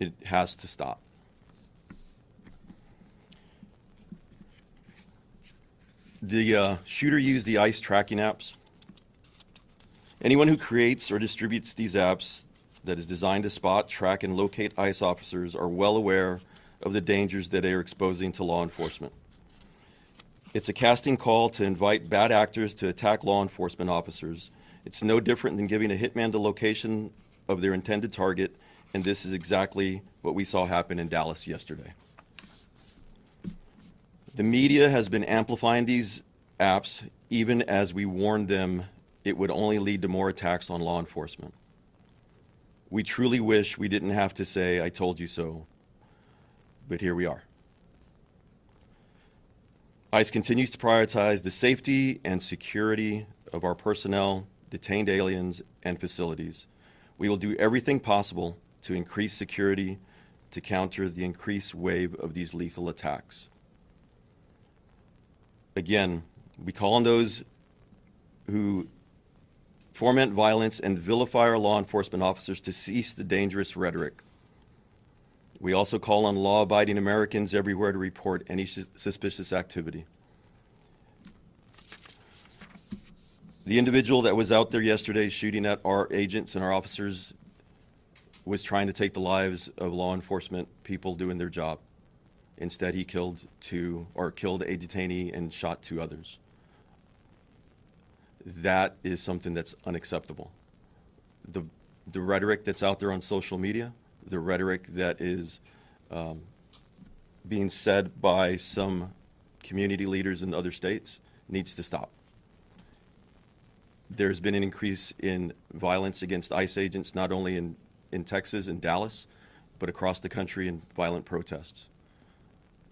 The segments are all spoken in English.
It has to stop. The shooter used the ICE tracking apps. Anyone who creates or distributes these apps that is designed to spot, track, and locate ICE officers are well aware of the dangers that they are exposing to law enforcement. It's a casting call to invite bad actors to attack law enforcement officers. It's no different than giving a hitman the location of their intended target, and this is exactly what we saw happen in Dallas yesterday. The media has been amplifying these apps even as we warned them it would only lead to more attacks on law enforcement. We truly wish we didn't have to say, "I told you so," but here we are. ICE continues to prioritize the safety and security of our personnel, detained aliens, and facilities. We will do everything possible to increase security to counter the increased wave of these lethal attacks. Again, we call on those who foment violence and vilify our law enforcement officers to cease the dangerous rhetoric. We also call on law-abiding Americans everywhere to report any suspicious activity. The individual that was out there yesterday shooting at our agents and our officers was trying to take the lives of law enforcement people doing their job. Instead, he killed a detainee and shot 2 others. That is something that's unacceptable. The rhetoric that's out there on social media, the rhetoric that is being said by some community leaders in other states needs to stop. There's been an increase in violence against ICE agents, not only in Texas and Dallas, but across the country in violent protests.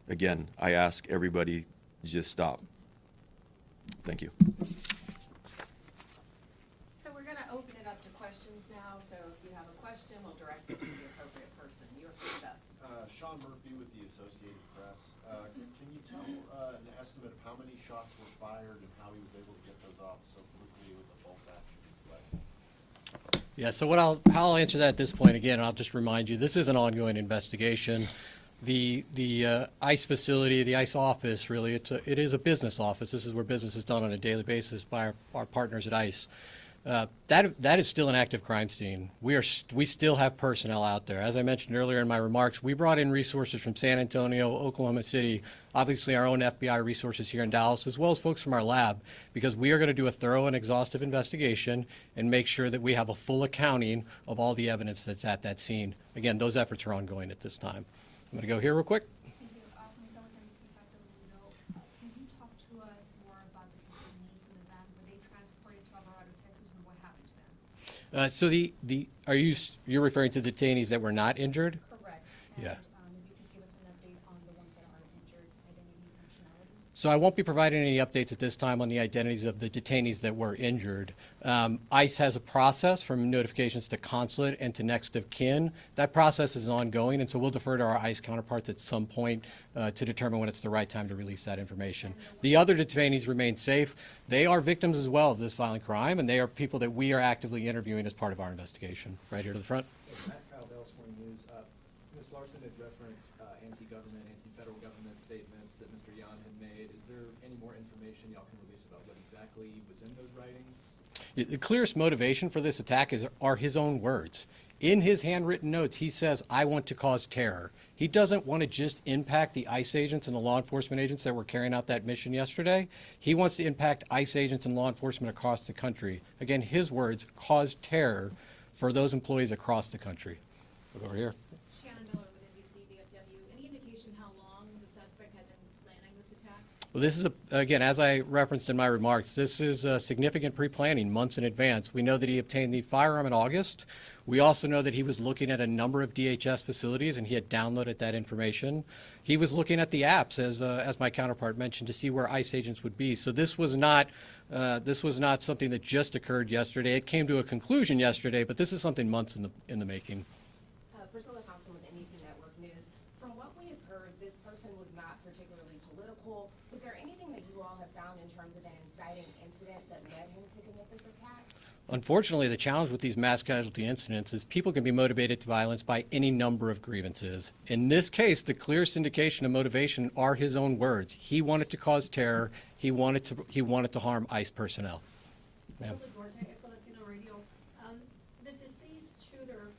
Again, I ask everybody to just stop. Thank you. So we're going to open it up to questions now. So if you have a question, we'll direct it to the appropriate person. You're first up. Sean Murphy with the Associated Press. Can you tell an estimate of how many shots were fired and how he was able to get those off so quickly with a bolt action weapon? Yeah, so how I'll answer that at this point, again, I'll just remind you, this is an ongoing investigation. The ICE facility, the ICE office, really, it is a business office. This is where business is done on a daily basis by our partners at ICE. That is still an active crime scene. We still have personnel out there. As I mentioned earlier in my remarks, we brought in resources from San Antonio, Oklahoma City, obviously our own FBI resources here in Dallas, as well as folks from our lab, because we are going to do a thorough and exhaustive investigation and make sure that we have a full accounting of all the evidence that's at that scene. Again, those efforts are ongoing at this time. I'm going to go here real quick. Thank you. Can you talk to us more about the detainees in the van? Were they transported to Alvarado, Texas, and what happened to them? You're referring to detainees that were not injured? Correct. Yeah. And if you could give us an update on the ones that are injured, identities, nationalities. So I won't be providing any updates at this time on the identities of the detainees that were injured. ICE has a process from notifications to consulate and to next of kin. That process is ongoing, and so we'll defer to our ICE counterparts at some point to determine when it's the right time to release that information. The other detainees remain safe. They are victims as well of this violent crime, and they are people that we are actively interviewing as part of our investigation. Right here to the front. Matt Kyle, Dallas Morning News. Ms. Larson had referenced anti-government, anti-federal government statements that Mr. Jahn had made. Is there any more information y'all can release about what exactly was in those writings? The clearest motivation for this attack are his own words. In his handwritten notes, he says, "I want to cause terror." He doesn't want to just impact the ICE agents and the law enforcement agents that were carrying out that mission yesterday. He wants to impact ICE agents and law enforcement across the country. Again, his words, cause terror for those employees across the country. We'll go over here. Shannon Miller with NBC DFW. Any indication how long the suspect had been planning this attack? Well, this is, again, as I referenced in my remarks, this is significant pre-planning months in advance. We know that he obtained the firearm in August. We also know that he was looking at a number of DHS facilities and he had downloaded that information. He was looking at the apps, as my counterpart mentioned, to see where ICE agents would be. So this was not something that just occurred yesterday. It came to a conclusion yesterday, but this is something months in the making. Priscilla Thompson with NBC Network News. From what we have heard, this person was not particularly political. Was there anything that you all have found in terms of an inciting incident that led him to commit this attack? Unfortunately, the challenge with these mass casualty incidents is people can be motivated to violence by any number of grievances. In this case, the clearest indication of motivation are his own words. He wanted to cause terror. He wanted to harm ICE personnel. Ma'am. Latino Radio. The deceased shooter,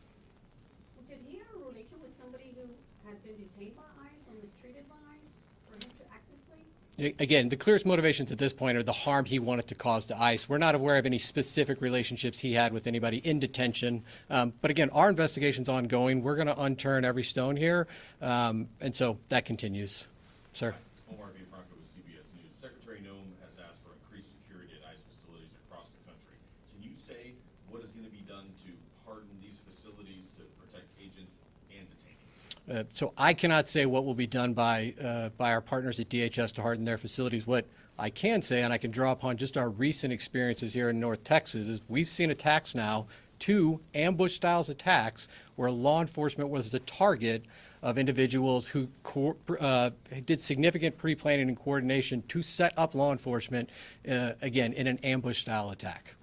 did he have a relation with somebody who had been detained by ICE or mistreated by ICE for him to act this way? Again, the clearest motivations at this point are the harm he wanted to cause to ICE. We're not aware of any specific relationships he had with anybody in detention. But again, our investigation's ongoing. We're going to unturn every stone here. And so that continues. Sir. Omar Villafranca with CBS News. Secretary Noem has asked for increased security at ICE facilities across the country. Can you say what is going to be done to harden these facilities to protect agents and detainees? So I cannot say what will be done by our partners at DHS to harden their facilities. What I can say, and I can draw upon just our recent experiences here in North Texas, is we've seen attacks now, 2 ambush-style attacks, where law enforcement was the target of individuals who did significant pre-planning and coordination to set up law enforcement, again, in an ambush-style attack.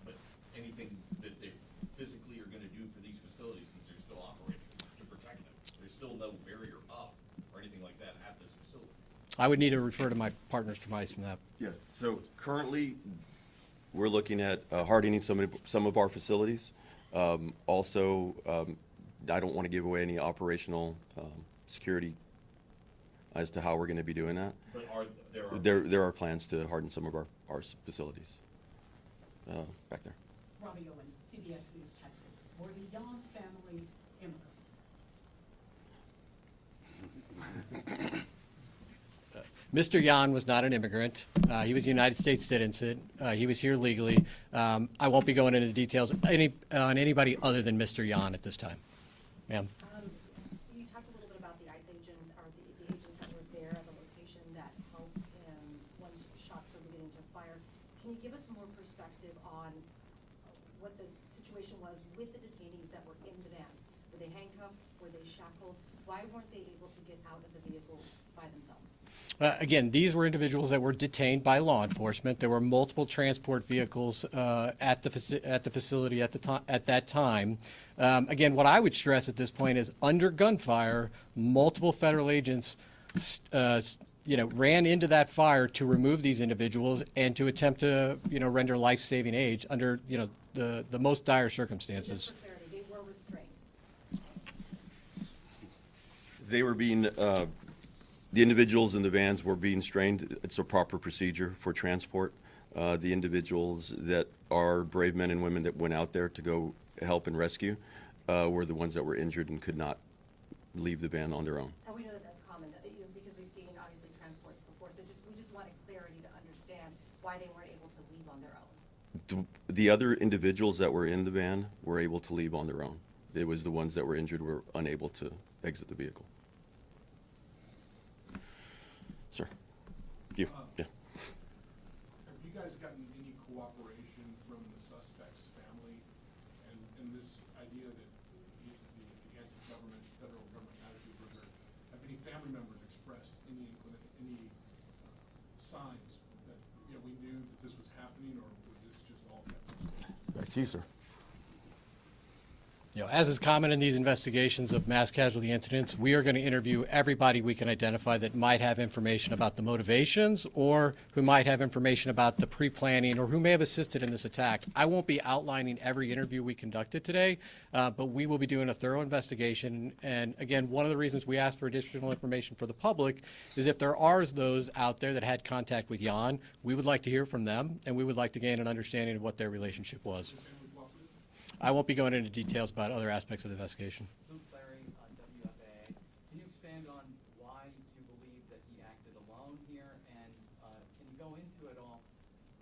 But anything that they physically are going to do for these facilities, since they're still operating, to protect them? There's still no barrier up or anything like that at this facility. I would need to refer to my partners from ICE from that. Yeah, so currently, we're looking at hardening some of our facilities. Also, I don't want to give away any operational security as to how we're going to be doing that. But are There are plans to harden some of our facilities. Back there. Robbie Owens, CBS News, Texas. Were the Young family immigrants? Mr. Jahn was not an immigrant. He was a United States citizen. He was here legally. I won't be going into the details on anybody other than Mr. Jahn at this time. Ma'am. You talked a little bit about the ICE agents, or the agents that were there at the location that helped him when shots were beginning to fire. Can you give us some more perspective on what the situation was with the detainees that were in the vans? Were they handcuffed? Were they shackled? Why weren't they able to get out of the vehicle by themselves? Again, these were individuals that were detained by law enforcement. There were multiple transport vehicles at the facility at that time. Again, what I would stress at this point is under gunfire, multiple federal agents ran into that fire to remove these individuals and to attempt to render life-saving aid under the most dire circumstances. Just for clarity, they were restrained. They were being, the individuals in the vans were being strained. It's a proper procedure for transport. The individuals that are brave men and women that went out there to go help and rescue were the ones that were injured and could not leave the van on their own. And we know that that's common, because we've seen obviously transports before, so we just wanted clarity to understand why they weren't able to leave on their own. The other individuals that were in the van were able to leave on their own. It was the ones that were injured were unable to exit the vehicle. Sir, you, yeah. Have you guys gotten any cooperation from the suspect's family and this idea that the anti-government, federal government attitude were there? Have any family members expressed any signs that we knew that this was happening, or was this just all happening? Back to you, sir. As is common in these investigations of mass casualty incidents, we are going to interview everybody we can identify that might have information about the motivations or who might have information about the pre-planning or who may have assisted in this attack. I won't be outlining every interview we conducted today, but we will be doing a thorough investigation. And again, one of the reasons we asked for additional information for the public is if there are those out there that had contact with Jahn, we would like to hear from them, and we would like to gain an understanding of what their relationship was. I won't be going into details about other aspects of the investigation. Luke Clary, WFAA. Can you expand on why you believe that he acted alone here, and can you go into it all,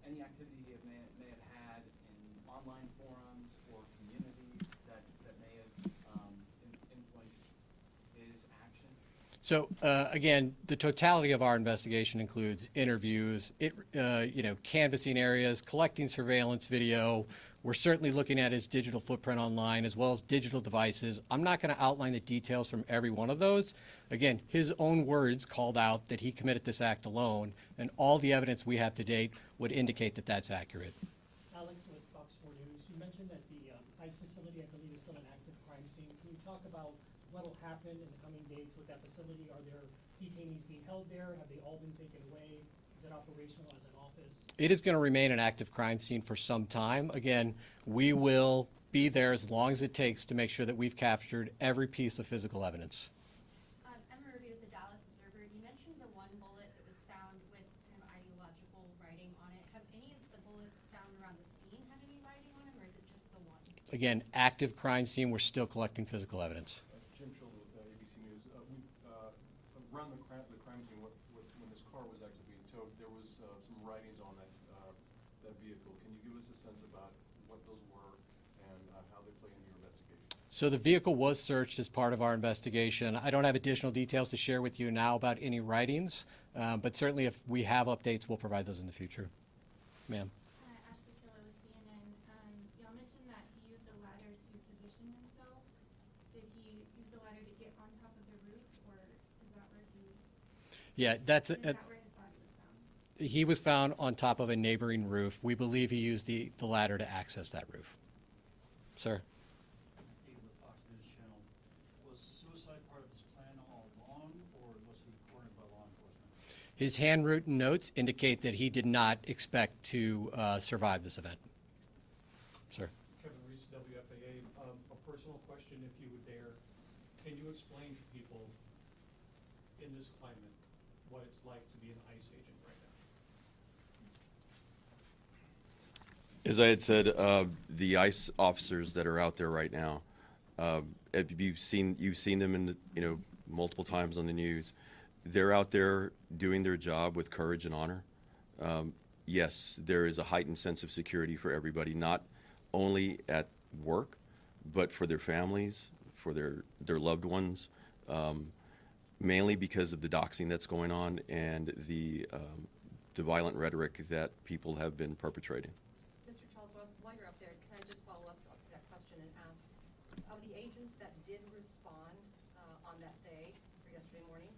any activity he may have had in online forums or communities that may have influenced his action? So again, the totality of our investigation includes interviews, canvassing areas, collecting surveillance video. We're certainly looking at his digital footprint online as well as digital devices. I'm not going to outline the details from every one of those. Again, his own words called out that he committed this act alone, and all the evidence we have to date would indicate that that's accurate. Alex with Fox 4 News. what'll happen in the coming days with that facility? Are there detainees being held there? Have they all been taken away? Is it operational as an office? It is going to remain an active crime scene for some time. Again, we will be there as long as it takes to make sure that we've captured every piece of physical evidence. Emma Ruby with the Dallas Observer. You mentioned the one bullet that was found with kind of ideological writing on it. Have any of the bullets found around the scene had any writing on them, or is it just the one? Again, active crime scene, we're still collecting physical evidence. Jim Schultz with ABC News. Around the crime scene, when this car was actually being towed, there was some writings on that vehicle. Can you give us a sense about what those were and how they play into your investigation? So the vehicle was searched as part of our investigation. I don't have additional details to share with you now about any writings, but certainly if we have updates, we'll provide those in the future. Ma'am. Ashley Killer with CNN. Y'all mentioned that he used a ladder to position himself. Did he use the ladder to get on top of the roof, or is that where he? Yeah, Is that where his body was found? he was found on top of a neighboring roof. We believe he used the ladder to access that roof. Sir. David with Fox News Channel. Was suicide part of his plan all along, or was he cornered by law enforcement? His handwritten notes indicate that he did not expect to survive this event. Sir. Kevin Reese, WFAA. A personal question, if you would dare. Can you explain to people in this climate what it's like to be an ICE agent right now? As I had said, the ICE officers that are out there right now, you've seen them in the, multiple times on the news. They're out there doing their job with courage and honor. Yes, there is a heightened sense of security for everybody, not only at work, but for their families, for their loved ones, mainly because of the doxing that's going on and the violent rhetoric that people have been perpetrating. Mr. Charles, while you're up there, can I just follow up to that question and ask, of the agents that did respond on that day, or yesterday morning,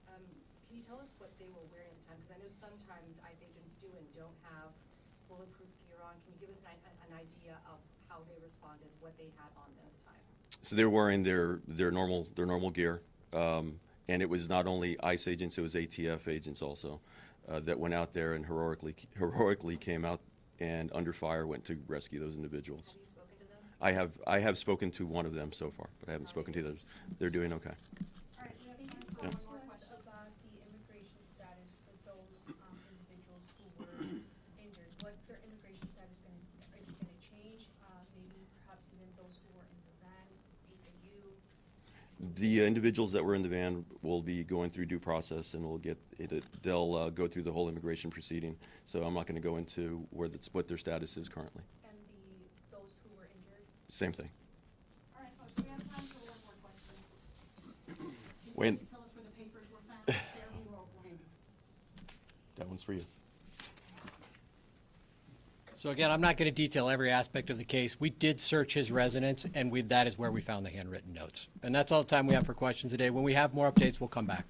can you tell us what they were wearing at the time? Because I know sometimes ICE agents do and don't have bulletproof gear on. Can you give us an idea of how they responded, what they had on them at the time? So they're wearing their normal gear, and it was not only ICE agents; it was ATF agents also that went out there and heroically came out and under fire went to rescue those individuals. Have you spoken to them? I have spoken to one of them so far, but I haven't spoken to the others. They're doing okay. All right, we have time for one more question about the immigration status for those individuals who were injured. What's their immigration status is it going to change? Maybe perhaps even those who were in the van, ACU. The individuals that were in the van will be going through due process, and they'll go through the whole immigration proceeding. So I'm not going to go into what their status is currently. And those who were injured? Same thing. All right, folks, we have time for one more question. Can you Wait. please tell us where the papers were found? Fairview or Oakland? That one's for you. So again, I'm not going to detail every aspect of the case. We did search his residence, and that is where we found the handwritten notes. And that's all the time we have for questions today. When we have more updates, we'll come back.